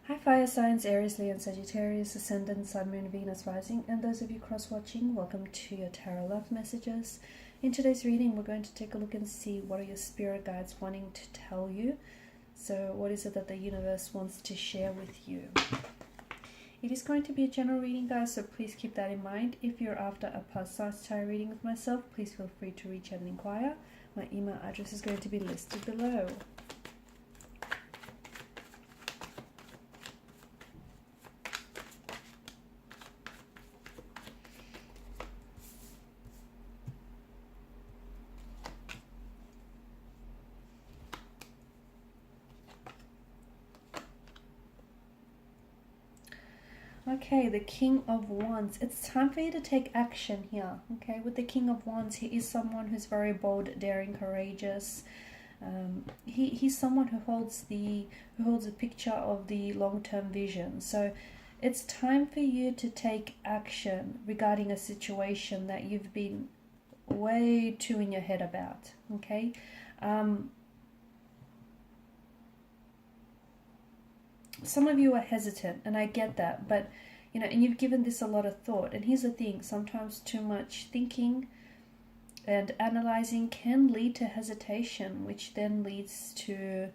Hi fire signs, Aries, Leo and Sagittarius, Ascendant, Sun, Moon, Venus, Rising, and those of you cross-watching, welcome to your Tarot Love Messages. In today's reading, we're going to take a look and see what are your spirit guides wanting to tell you. So what is it that the universe wants to share with you? It is going to be a general reading, guys, so please keep that in mind. If you're after a past signs tarot reading with myself, please feel free to reach out and inquire. My email address is going to be listed below. Okay, the King of Wands. It's time for you to take action here. Okay, with the King of Wands, he is someone who's very bold, daring, courageous. He's someone who holds a picture of the long-term vision. So it's time for you to take action regarding a situation that you've been way too in your head about. Okay. Some of you are hesitant, and I get that, but you know, and you've given this a lot of thought. And here's the thing, sometimes too much thinking and analyzing can lead to hesitation, which then leads to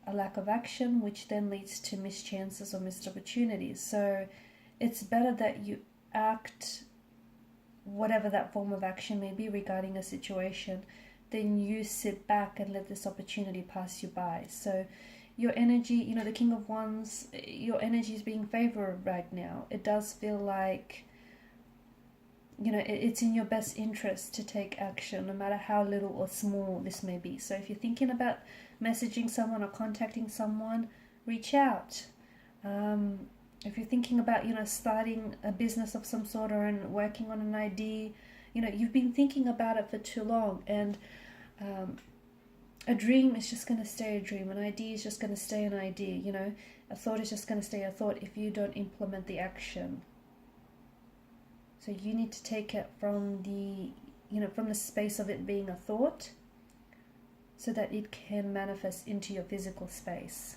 a lack of action, which then leads to missed chances or missed opportunities. So it's better that you act, whatever that form of action may be regarding a situation, than you sit back and let this opportunity pass you by. So your energy, you know, the King of Wands, your energy is being favored right now. It does feel like, you know, it's in your best interest to take action, no matter how little or small this may be. So if you're thinking about messaging someone or contacting someone, reach out. If you're thinking about, you know, starting a business of some sort or working on an idea, you know, you've been thinking about it for too long, and a dream is just going to stay a dream. An idea is just going to stay an idea, you know. A thought is just going to stay a thought if you don't implement the action. So you need to take it from the, you know, from the space of it being a thought, so that it can manifest into your physical space.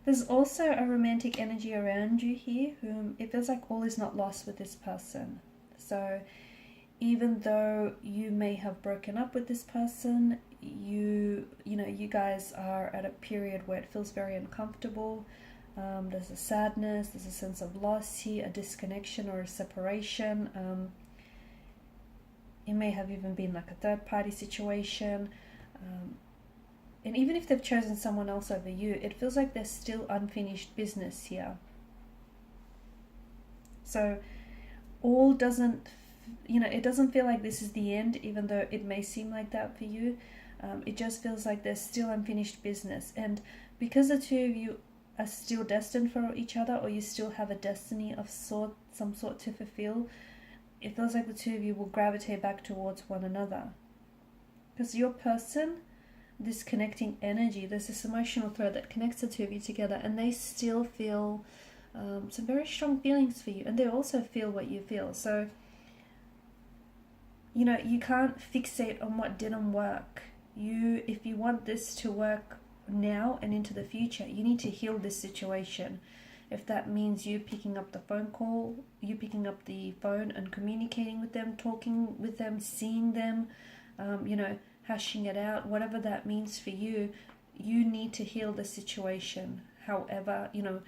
There's also a romantic energy around you here, whom it feels like all is not lost with this person. So even though you may have broken up with this person, you know, you guys are at a period where it feels very uncomfortable. There's a sadness, there's a sense of loss here, a disconnection or a separation. It may have even been like a third-party situation. And even if they've chosen someone else over you, it feels like there's still unfinished business here. So all doesn't, you know, it doesn't feel like this is the end, even though it may seem like that for you. It just feels like there's still unfinished business. And because the two of you are still destined for each other, or you still have a destiny of some sort to fulfill, it feels like the two of you will gravitate back towards one another. Because your person, this connecting energy, there's this emotional thread that connects the two of you together, and they still feel some very strong feelings for you, and they also feel what you feel. So you know, you can't fixate on what didn't work. If you want this to work now and into the future, you need to heal this situation. If that means you picking up the phone call, you picking up the phone and communicating with them, talking with them, seeing them, you know, hashing it out, whatever that means for you, you need to heal the situation. However, you know,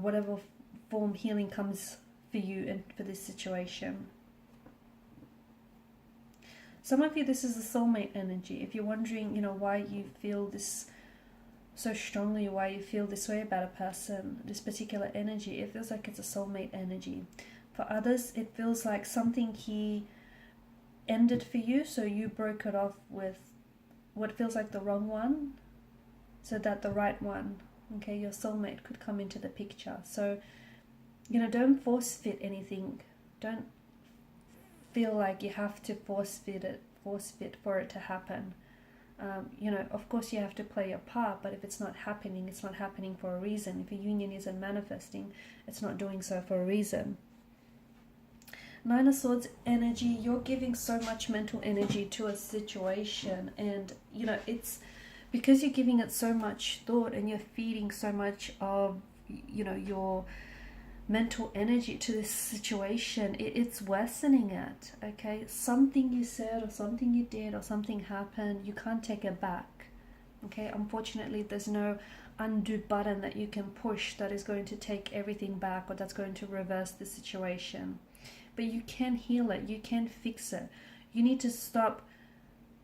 whatever form healing comes for you and for this situation. Some of you, this is the soulmate energy. If you're wondering, you know, why you feel this so strongly, why you feel this way about a person, this particular energy, it feels like it's a soulmate energy. For others, it feels like something he ended for you, so you broke it off with what feels like the wrong one, so that the right one, okay, your soulmate, could come into the picture. So, you know, don't force fit anything. Don't feel like you have to force fit for it to happen. You know, of course you have to play your part, but if it's not happening, it's not happening for a reason. If a union isn't manifesting, it's not doing so for a reason. Nine of Swords energy, you're giving so much mental energy to a situation, and you know, it's because you're giving it so much thought and you're feeding so much of, you know, your mental energy to this situation, it's worsening it. Okay, something you said or something you did or something happened, you can't take it back. Okay, unfortunately there's no undo button that you can push that is going to take everything back or that's going to reverse the situation. But you can heal it, you can fix it. You need to stop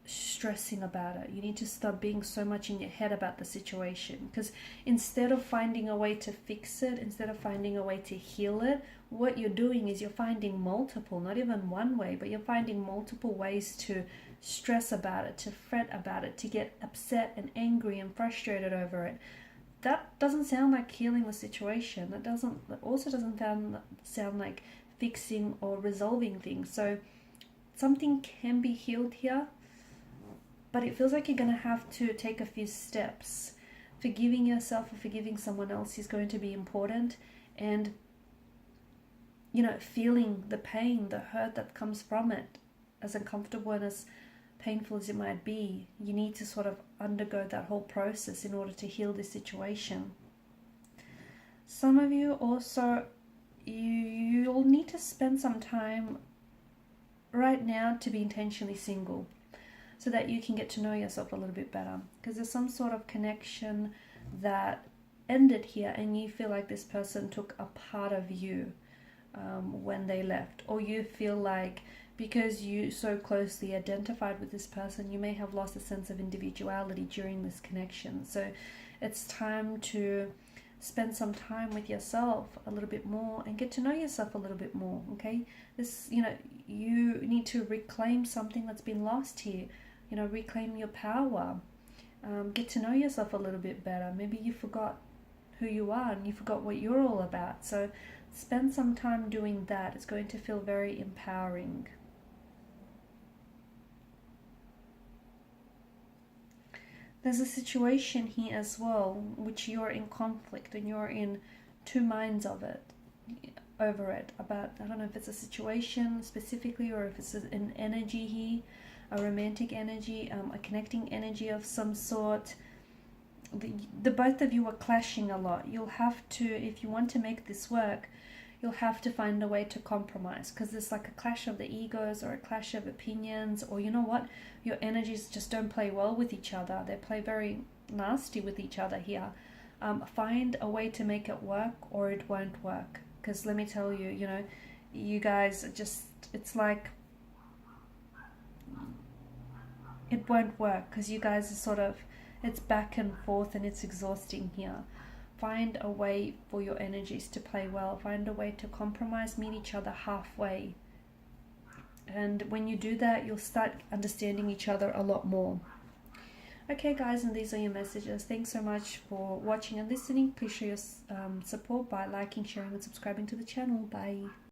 stressing about it. You need to stop being so much in your head about the situation, because instead of finding a way to fix it, instead of finding a way to heal it, what you're doing is you're finding multiple, not even one way, but you're finding multiple ways to stress about it, to fret about it, to get upset and angry and frustrated over it. That doesn't sound like healing the situation. That also doesn't sound like fixing or resolving things. So something can be healed here, but it feels like you're going to have to take a few steps. Forgiving yourself or forgiving someone else is going to be important, and, you know, feeling the pain, the hurt that comes from it, as uncomfortable and as painful as it might be, you need to sort of undergo that whole process in order to heal this situation. Some of you also, you'll need to spend some time right now to be intentionally single, so that you can get to know yourself a little bit better, because there's some sort of connection that ended here and you feel like this person took a part of you when they left, or you feel like because you so closely identified with this person, you may have lost a sense of individuality during this connection. So it's time to spend some time with yourself a little bit more and get to know yourself a little bit more. Okay, this, you know, you need to reclaim something that's been lost here. You know, reclaim your power, get to know yourself a little bit better. Maybe you forgot who you are and you forgot what you're all about. So spend some time doing that. It's going to feel very empowering. There's a situation here as well which you're in conflict and you're in two minds over it, about, I don't know if it's a situation specifically or if it's an energy here, a romantic energy, a connecting energy of some sort. The both of you are clashing a lot. You'll have to, if you want to make this work, you'll have to find a way to compromise, because there's like a clash of the egos or a clash of opinions, or you know what, your energies just don't play well with each other. They play very nasty with each other here. Find a way to make it work or it won't work, because let me tell you, you know, you guys just, it's like it won't work, because you guys are sort of, it's back and forth and it's exhausting here. Find a way for your energies to play well. Find a way to compromise, meet each other halfway. And when you do that, you'll start understanding each other a lot more. Okay guys, and these are your messages. Thanks so much for watching and listening. Please show your support by liking, sharing and subscribing to the channel. Bye.